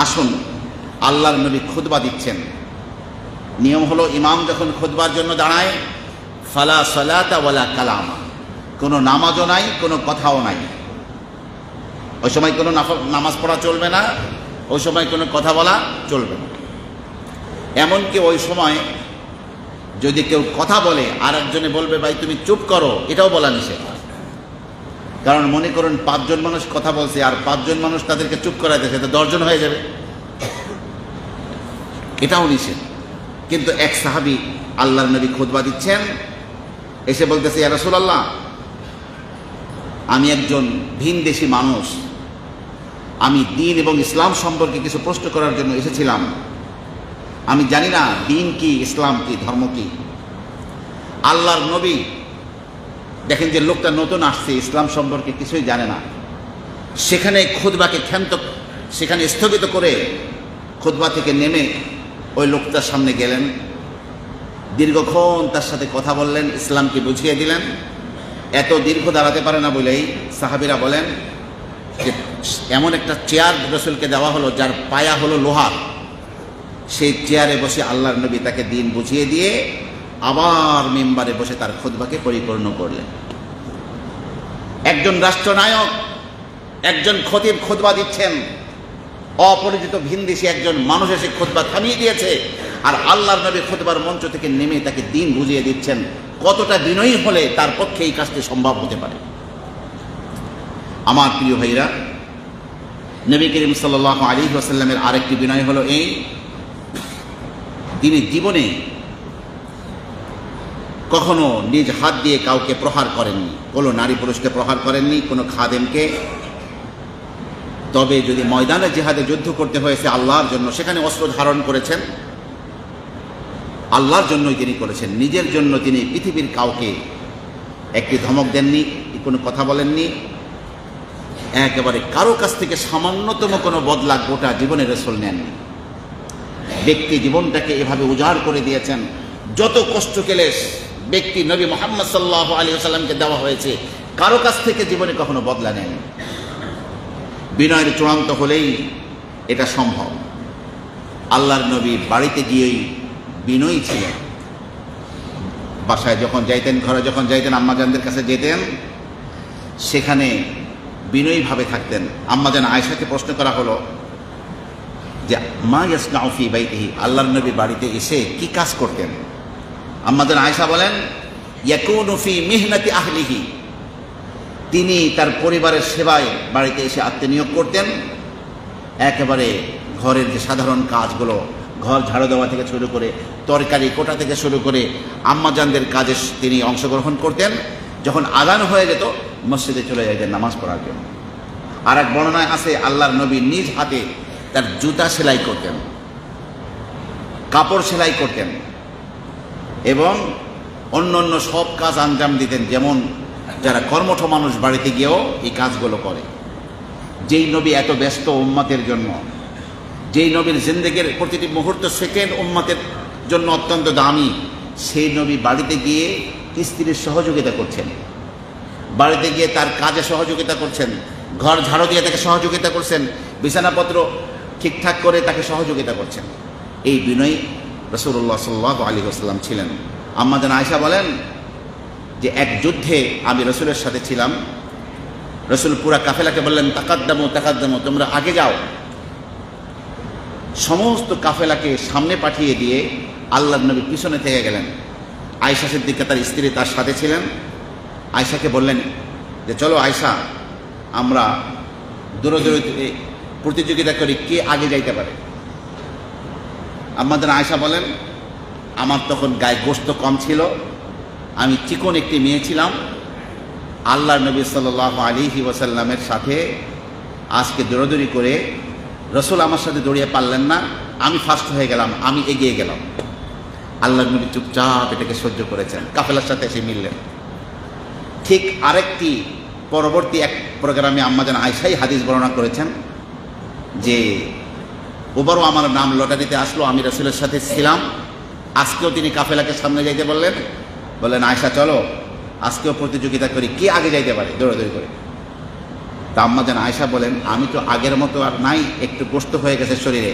আসুন, আল্লাহর নবী খুতবা দিচ্ছেন। নিয়ম হলো ইমাম যখন খুতবার জন্য দাঁড়ায়, ফালা সালাতা ওয়ালা কালামা, কোনো নামাজও নাই, কোনো কথাও নাই। ওই সময় কোনো নামাজ পড়া চলবে না, ওই সময় কোনো কথা বলা চলবে না। এমনকি ওই সময় যদি কেউ কথা বলে আর একজনে বলবে ভাই তুমি চুপ করো, এটাও বলা নিষেধ। কারণ মনে করুন 5 জন মানুষ কথা বলছে আর 5 জন মানুষ তাদেরকে চুপ করাইতেছে, তো 10 জন হয়ে যাবে, এটাও নিষেধ। কিন্তু এক সাহাবী আল্লাহর নবী খুতবা দিচ্ছেন, এসে বলতেছে ইয়া রাসূলুল্লাহ, আমি একজন ভিনদেশী মানুষ, আমি দ্বীন এবং ইসলাম সম্পর্কে কিছু প্রশ্ন করার জন্য এসেছিলাম। আমি জানি না দ্বীন কি, ইসলাম কি, ধর্ম কি। আল্লাহর নবী দেখেন যে লোকটা নতুন আসছে, ইসলাম সম্পর্কে কিছুই জানে না। সেখানে খুতবাকে সেখানে স্থগিত করে খুতবা থেকে নেমে ওই লোকটার সামনে গেলেন, দীর্ঘক্ষণ তার সাথে কথা বললেন, ইসলামকে বুঝিয়ে দিলেন। এত দীর্ঘ দাঁড়াতে পারে না বলেই সাহাবীরা বলেন যে এমন একটা চেয়ার রাসূলকে দেওয়া হলো যার পায়া হলো লোহার। সেই চেয়ারে বসে আল্লাহর নবী তাকে দ্বীন বুঝিয়ে দিয়ে আবার মিম্বারে বসে তার খুতবাকে পরিপূর্ণ করলেন। একজন রাষ্ট্রনায়ক, একজন খতিব খুতবা দিচ্ছেন, অপরিচিত ভিনদেশী একজন মানুষ এসে খুতবা থামিয়ে দিয়েছে, আর আল্লাহর নবী খুতবার মঞ্চ থেকে নেমে তাকে দ্বীন বুঝিয়ে দিচ্ছেন। কতটা বিনয়ী হলে তার পক্ষে এই কাজটি সম্ভব হতে পারে। আমার প্রিয় ভাইরা, নবী করিম সাল্লাল্লাহু আলাইহি ওয়াসাল্লামের আরেকটি বিনয় হলো এই, তিনি জীবনে কখনো নিজ হাত দিয়ে কাউকে প্রহার করেননি, কোনো নারী পুরুষকে প্রহার করেননি, কোনো খাদেমকে। তবে যদি ময়দানে জিহাদে যুদ্ধ করতে হয়েছে আল্লাহর জন্য, সেখানে অস্ত্র ধারণ করেছেন, আল্লাহর জন্যই তিনি করেছেন। নিজের জন্য তিনি পৃথিবীর কাউকে একটি ধমক দেননি, কোনো কথা বলেননি। একেবারে কারো কাছ থেকে সামান্যতম কোনো বদলা গোটা জীবনে রাসূল নেননি। ব্যক্তি জীবনটাকে এভাবে উজাড় করে দিয়েছেন। যত কষ্ট ক্লেশ ব্যক্তি নবী মুহাম্মদ সাল্লাল্লাহু আলাইহি ওয়াসাল্লামকে দেওয়া হয়েছে, কারো কাছ থেকে জীবনে কখনো বদলা নেন। বিনয়ের চূড়ান্ত হলেই এটা সম্ভব। আল্লাহর নবী বাড়িতে গিয়েই বিনয়ী ছিলেন। বাসায় যখন যাইতেন, ঘরে যখন যাইতেন, আম্মাজানদের কাছে যেতেন, সেখানে বিনয়ীভাবে থাকতেন। আম্মাজান আয়েশাকে প্রশ্ন করা হলো যে মা ইয়াসনাউ ফি বাইতিহি, আল্লাহর নবী বাড়িতে এসে কি কাজ করতেন? আম্মাজান আয়েশা বলেন ইয়াকুনু ফি মিহনাতি আহলিহি, তিনি তার পরিবারের সেবায় বাড়িতে এসে আত্মনিয়োগ করতেন। একেবারে ঘরের যে সাধারণ কাজগুলো, ঘর ঝাড়ু দেওয়া থেকে শুরু করে, তরকারি কোটা থেকে শুরু করে আম্মাজানদের কাজে তিনি অংশগ্রহণ করতেন। যখন আযান হয়ে যেত মসজিদে চলে যেতেন নামাজ পড়ার জন্য। আর এক বর্ণনায় আছে আল্লাহর নবী নিজ হাতে তার জুতা সেলাই করতেন, কাপড় সেলাই করতেন এবং অন্য অন্য সব কাজ আঞ্জাম দিতেন, যেমন যারা কর্মঠ মানুষ বাড়িতে গিয়েও এই কাজগুলো করে। যেই নবী এত ব্যস্ত উম্মতের জন্য, যেই নবীর জিন্দেগির প্রতিটি মুহূর্ত সেকেন্ড উম্মতের জন্য অত্যন্ত দামি, সেই নবী বাড়িতে গিয়ে স্ত্রীর সহযোগিতা করছেন, বাড়িতে গিয়ে তার কাজে সহযোগিতা করছেন, ঘর ঝাড়ু দিয়ে তাকে সহযোগিতা করছেন, বিছানাপত্র ঠিকঠাক করে তাকে সহযোগিতা করছেন। এই বিনয়ী রাসূলুল্লাহ সাল্লাল্লাহু আলাইহি ওয়াসাল্লাম ছিলেন। আম্মাজান আয়েশা বলেন যে এক যুদ্ধে আমি রাসূলের সাথে ছিলাম। রাসূল পুরা কাফেলাকে বললেন তাকাদ্দামু তাকাদ্দামু, তোমরা আগে যাও। সমস্ত কাফেলাকে সামনে পাঠিয়ে দিয়ে আল্লাহর নবী পিছনে থেকে গেলেন। আয়েশা সিদ্দিকা তার স্ত্রী তার সাথে ছিলেন। আয়েশাকে বললেন যে চলো আয়েশা, আমরা দৌড়াদৌড়ি প্রতিযোগিতা করি কে আগে যাইতে পারে। আমাদের আয়েশা বলেন আমার তখন গায়ে গোশত কম ছিল, আমি চিকন একটি মেয়ে ছিলাম। আল্লাহর নবী সাল্লাল্লাহু আলাইহি ওয়াসাল্লামের সাথে আজকে দৌড়াদৌড়ি করে রাসূল আমার সাথে দৌড়িয়ে পারলেন না, আমি ফার্স্ট হয়ে গেলাম, আমি এগিয়ে গেলাম। আল্লাহর নবী চুপচাপ এটাকে সহ্য করেছেন, কাফেলার সাথে এসে মিললেন। ঠিক আরেকটি পরবর্তী এক প্রোগ্রামে আম্মাজান আয়েশাই হাদিস বর্ণনা করেছেন যে ওবারও আমার নাম লটারিতে আসলো, আমি রাসূলের সাথে ছিলাম। আজকেও তিনি কাফেলাকে সামনে যাইতে বললেন আয়েশা চলো আজকেও প্রতিযোগিতা করি কে আগে যাইতে পারে দৌড়াদৌড়ি করে। তা আম্মা জান আয়েশা বলেন, আমি তো আগের মতো আর নাই, একটু গোস্ত হয়ে গেছে শরীরে।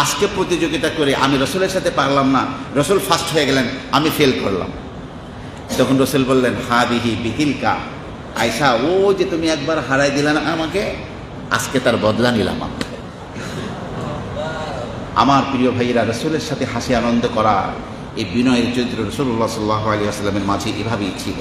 আজকে প্রতিযোগিতা করে আমি রসুলের সাথে পারলাম না, রসুল ফার্স্ট হয়ে গেলেন, আমি ফেল করলাম। তখন রসুল বললেন, হাদিহি বিতিলকা, আয়েশা ও যে তুমি একবার হারাই দিলে না আমাকে, আজকে তার বদলা নিলাম আমি। আমার প্রিয় ভাইয়েরা, রসুলের সাথে হাসি আনন্দ করা, এই বিনয়ের চরিত্র রাসূলুল্লাহ সাল্লাল্লাহু আলাইহি ওয়াসাল্লামের মাঝে এভাবেই ছিল।